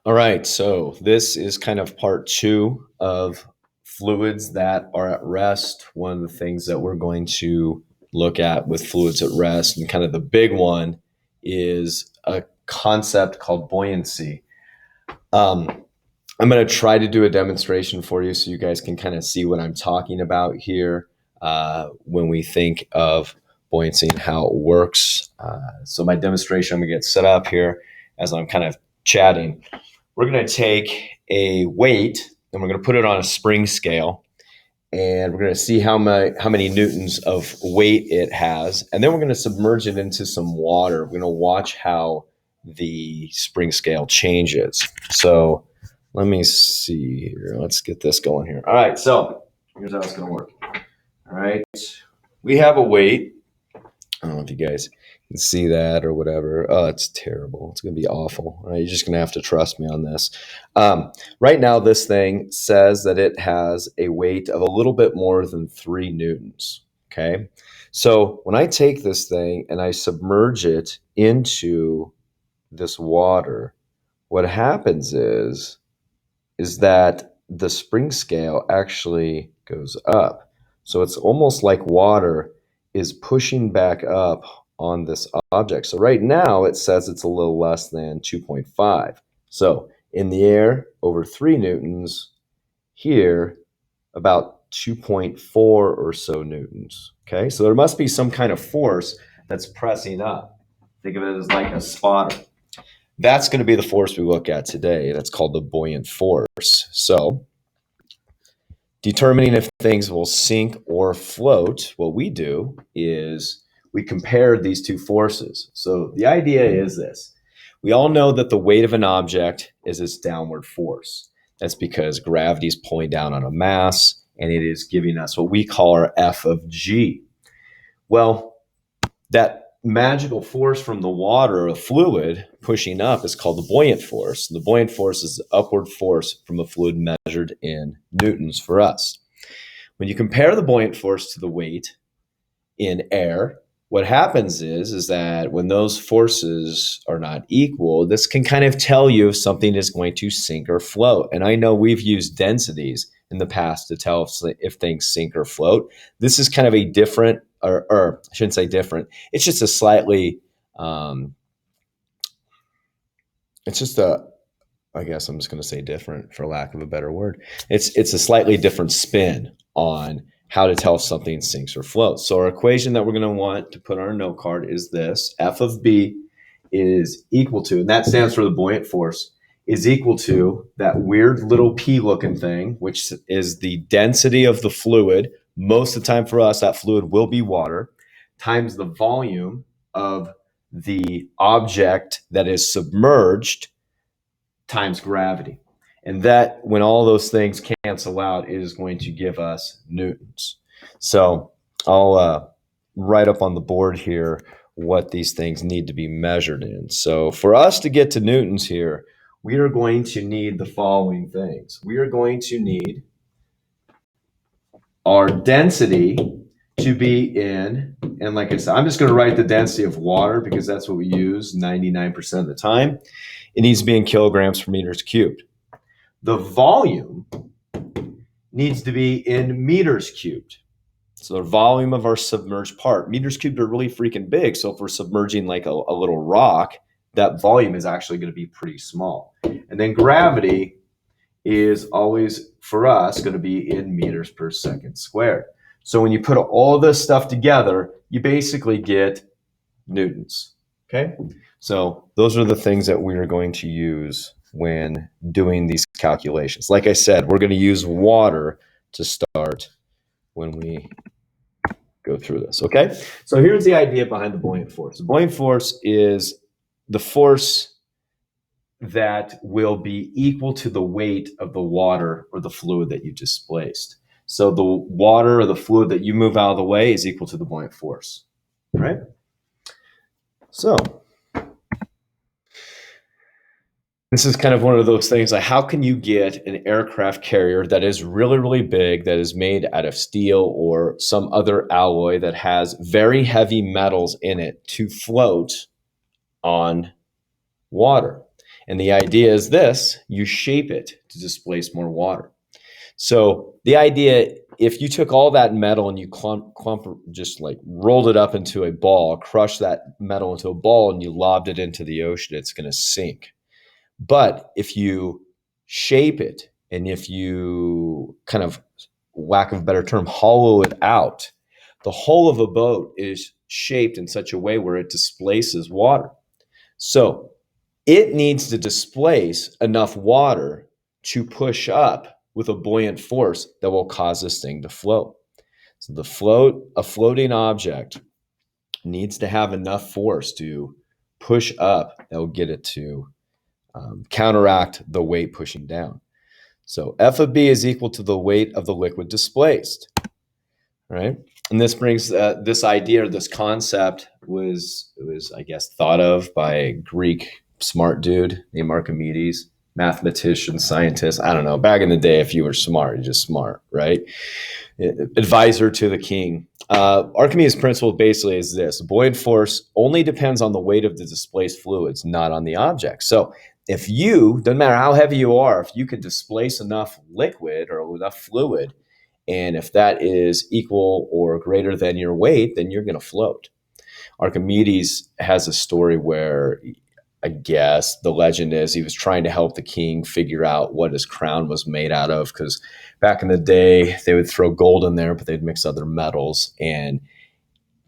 All right, so this is kind of part two of fluids that are at rest. One of the things that we're going to look at with fluids at rest, and kind of the big one, is a concept called buoyancy. Um, I'm going to try to do a demonstration for you so you guys can kind of see what I'm talking about here when we think of buoyancy and how it works. So my demonstration, I'm going to get set up here as I'm kind of chatting. We're going to take a weight and we're going to put it on a spring scale, and we're going to see how many newtons of weight it has, and then we're going to submerge it into some water. We're going to watch how the spring scale changes. So let me see here. Let's get this going here. All right, so here's how it's going to work. All right, we have a weight. I don't know if you guys can see that or whatever. Oh, it's terrible. It's going to be awful. All right, you're just going to have to trust me on this. Right now, this thing says that it has a weight of a little bit more than 3 newtons. Okay. So when I take this thing and I submerge it into this water, what happens is that the spring scale actually goes up. So it's almost like water is pushing back up on this object. So right now it says it's a little less than 2.5. So in the air, over 3 newtons. Here, about 2.4 or so newtons. Okay, so there must be some kind of force that's pressing up. Think of it as like a spotter. That's going to be the force we look at today. That's called the buoyant force. So, determining if things will sink or float, what we do is we compare these two forces. So, the idea is this: we all know that the weight of an object is its downward force. That's because gravity is pulling down on a mass, and it is giving us what we call our F of G. Well, that magical force from the water, a fluid pushing up, is called the buoyant force. And the buoyant force is the upward force from a fluid measured in newtons for us. When you compare the buoyant force to the weight in air, what happens is that when those forces are not equal, this can kind of tell you if something is going to sink or float. And I know we've used densities in the past to tell if things sink or float. This is kind of a different, or I shouldn't say different. It's just a slightly, it's just a, I guess I'm just going to say different for lack of a better word. It's a slightly different spin on how to tell if something sinks or floats. So our equation that we're going to want to put on our note card is this: F of B is equal to, and that stands for the buoyant force, is equal to that weird little P looking thing, which is the density of the fluid. Most of the time for us, that fluid will be water, times the volume of the object that is submerged times gravity. And that, when all those things cancel out, it is going to give us newtons. So I'll write up on the board here what these things need to be measured in. So for us to get to newtons here, we are going to need the following things. We are going to need our density to be in, and like I said, I'm just going to write the density of water because that's what we use 99% of the time. It needs to be in kilograms per meters cubed. The volume needs to be in meters cubed. So the volume of our submerged part. Meters cubed are really freaking big. So if we're submerging like a little rock, that volume is actually going to be pretty small. And then gravity is always, for us, going to be in meters per second squared. So when you put all this stuff together, you basically get newtons. Okay? So those are the things that we are going to use when doing these calculations. Like I said, we're going to use water to start when we go through this. Okay? So here's the idea behind the buoyant force. The buoyant force is the force that will be equal to the weight of the water or the fluid that you displaced. So the water or the fluid that you move out of the way is equal to the buoyant force. Right? So this is kind of one of those things, like how can you get an aircraft carrier that is really, really big, that is made out of steel or some other alloy that has very heavy metals in it, to float on water? And the idea is this: you shape it to displace more water. So the idea, if you took all that metal and you just like rolled it up into a ball, crushed that metal into a ball, and you lobbed it into the ocean, it's going to sink. But if you shape it, and if you kind of, lack of a better term, hollow it out, the hull of a boat is shaped in such a way where it displaces water. So it needs to displace enough water to push up with a buoyant force that will cause this thing to float. So a floating object needs to have enough force to push up that will get it to counteract the weight pushing down. So F of B is equal to the weight of the liquid displaced, right? And this brings this idea, or this concept was I guess thought of by a Greek smart dude named Archimedes, mathematician, scientist. I don't know. Back in the day, if you were smart, you're just smart, right? Advisor to the king. Archimedes' principle basically is this: buoyant force only depends on the weight of the displaced fluids, not on the object. So if you, doesn't matter how heavy you are, if you can displace enough liquid or enough fluid, and if that is equal or greater than your weight, then you're going to float. Archimedes has a story where, I guess the legend is, he was trying to help the king figure out what his crown was made out of, because back in the day they would throw gold in there, but they'd mix other metals. And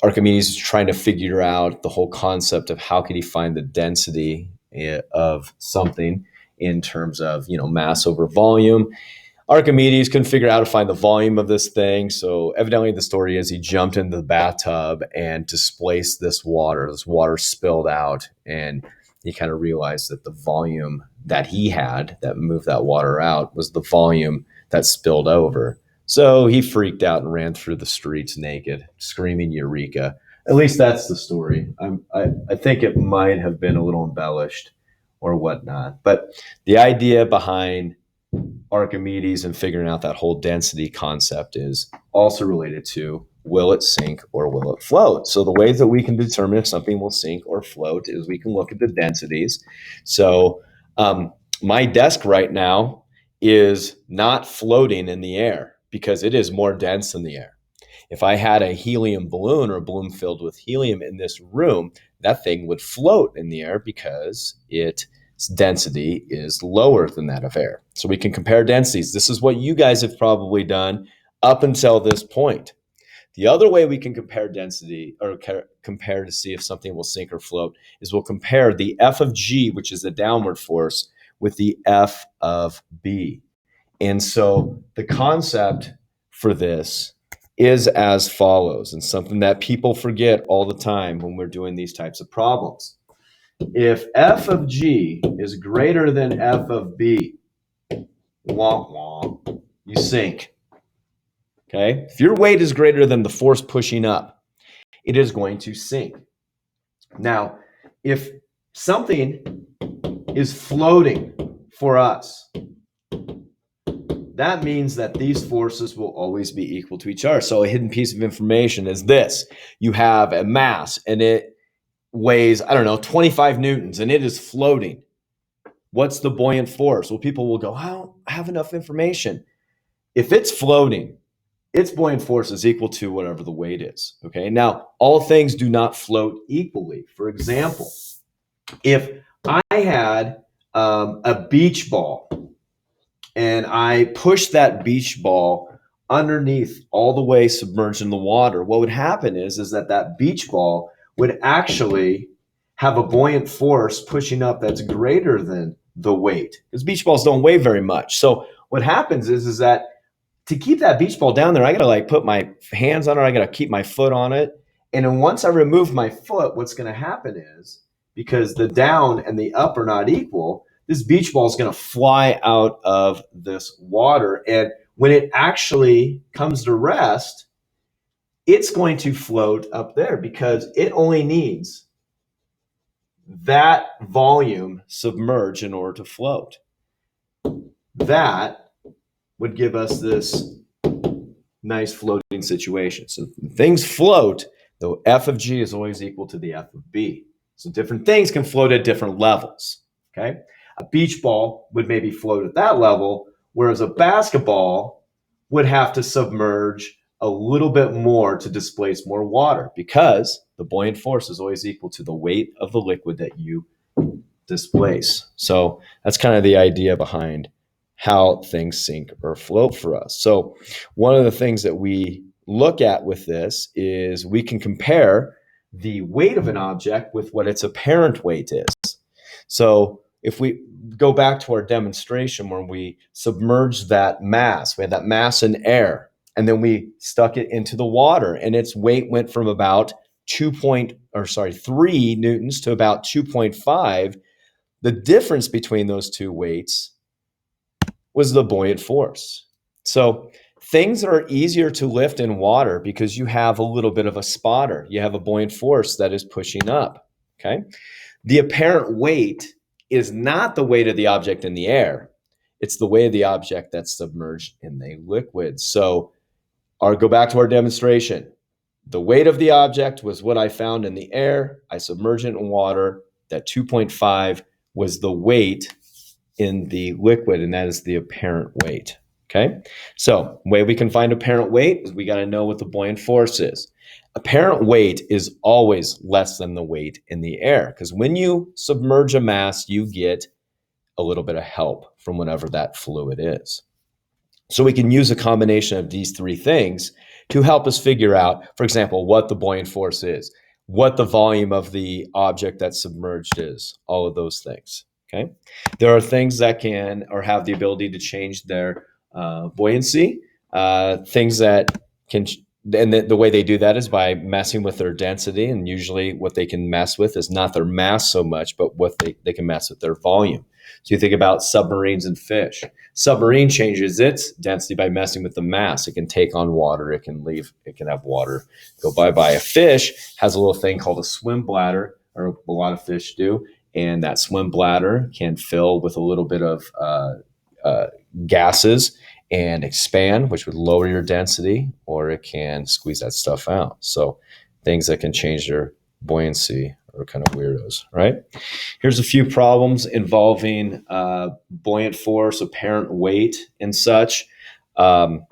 Archimedes was trying to figure out the whole concept of how could he find the density of something in terms of, mass over volume. Archimedes couldn't figure out how to find the volume of this thing. So evidently the story is he jumped into the bathtub and displaced this water. This water spilled out, and he kind of realized that the volume that he had that moved that water out was the volume that spilled over. So he freaked out and ran through the streets naked, screaming Eureka. At least that's the story. I think it might have been a little embellished or whatnot. But the idea behind Archimedes and figuring out that whole density concept is also related to, will it sink or will it float? So the ways that we can determine if something will sink or float is we can look at the densities. So my desk right now is not floating in the air because it is more dense than the air. If I had a helium balloon or a balloon filled with helium in this room, that thing would float in the air because its density is lower than that of air. So we can compare densities. This is what you guys have probably done up until this point. The other way we can compare density, or compare to see if something will sink or float, is we'll compare the F of G, which is the downward force, with the F of B. And so the concept for this is as follows, and something that people forget all the time when we're doing these types of problems. If F of G is greater than F of B, womp womp, you sink. Okay? If your weight is greater than the force pushing up, it is going to sink. Now, if something is floating for us, that means that these forces will always be equal to each other. So a hidden piece of information is this: you have a mass and it weighs, 25 newtons, and it is floating. What's the buoyant force? Well, people will go, I don't have enough information. If it's floating, its buoyant force is equal to whatever the weight is. Okay. Now, all things do not float equally. For example, if I had a beach ball and I pushed that beach ball underneath, all the way submerged in the water, what would happen is that beach ball would actually have a buoyant force pushing up that's greater than the weight, because beach balls don't weigh very much. So what happens is that to keep that beach ball down there, I got to put my hands on it. I got to keep my foot on it. And then once I remove my foot, what's going to happen is, because the down and the up are not equal, this beach ball is going to fly out of this water. And when it actually comes to rest, it's going to float up there because it only needs that volume submerged in order to float. That would give us this nice floating situation. So things float, though F of G is always equal to the F of B. So different things can float at different levels. Okay. A beach ball would maybe float at that level, whereas a basketball would have to submerge a little bit more to displace more water because the buoyant force is always equal to the weight of the liquid that you displace. So that's kind of the idea behind how things sink or float for us. So one of the things that we look at with this is we can compare the weight of an object with what its apparent weight is. So if we go back to our demonstration where we submerged that mass, we had that mass in air, and then we stuck it into the water, and its weight went from about 3 newtons to about 2.5. The difference between those two weights was the buoyant force. So things are easier to lift in water because you have a little bit of a spotter. You have a buoyant force that is pushing up. Okay. The apparent weight is not the weight of the object in the air. It's the weight of the object that's submerged in the liquid. So go back to our demonstration. The weight of the object was what I found in the air. I submerged it in water. That 2.5 was the weight in the liquid, and that is the apparent weight. Okay, so the way we can find apparent weight is we got to know what the buoyant force is. Apparent weight is always less than the weight in the air because when you submerge a mass, you get a little bit of help from whatever that fluid is. So we can use a combination of these three things to help us figure out, for example, what the buoyant force is, what the volume of the object that's submerged is, all of those things. Okay, there are things that can or have the ability to change their buoyancy, things that can, and the way they do that is by messing with their density. And usually what they can mess with is not their mass so much, but what they can mess with their volume. So you think about submarines and fish. Submarine changes its density by messing with the mass. It can take on water. It can leave. It can have water go bye-bye. A fish has a little thing called a swim bladder, or a lot of fish do. And that swim bladder can fill with a little bit of gases and expand, which would lower your density, or it can squeeze that stuff out. So things that can change their buoyancy are kind of weirdos, right? Here's a few problems involving buoyant force, apparent weight, and such. I'm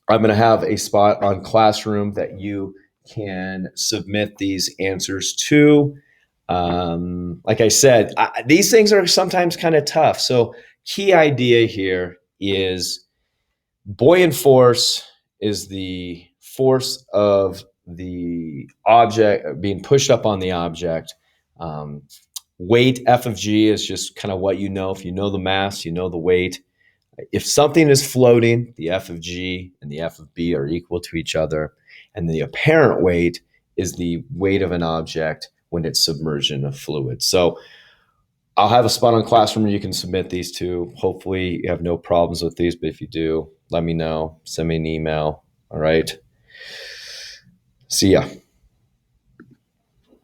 going to have a spot on Classroom that you can submit these answers to. Like I said, these things are sometimes kind of tough. So key idea here is buoyant force is the force of the object being pushed up on the object. Weight, F of G, is just kind of what you know. If you know the mass, you know the weight. If something is floating, the F of G and the F of B are equal to each other. And the apparent weight is the weight of an object when it's submerged in a fluid. So I'll have a spot on Classroom where you can submit these to. Hopefully you have no problems with these, but if you do, let me know. Send me an email. All right. See ya.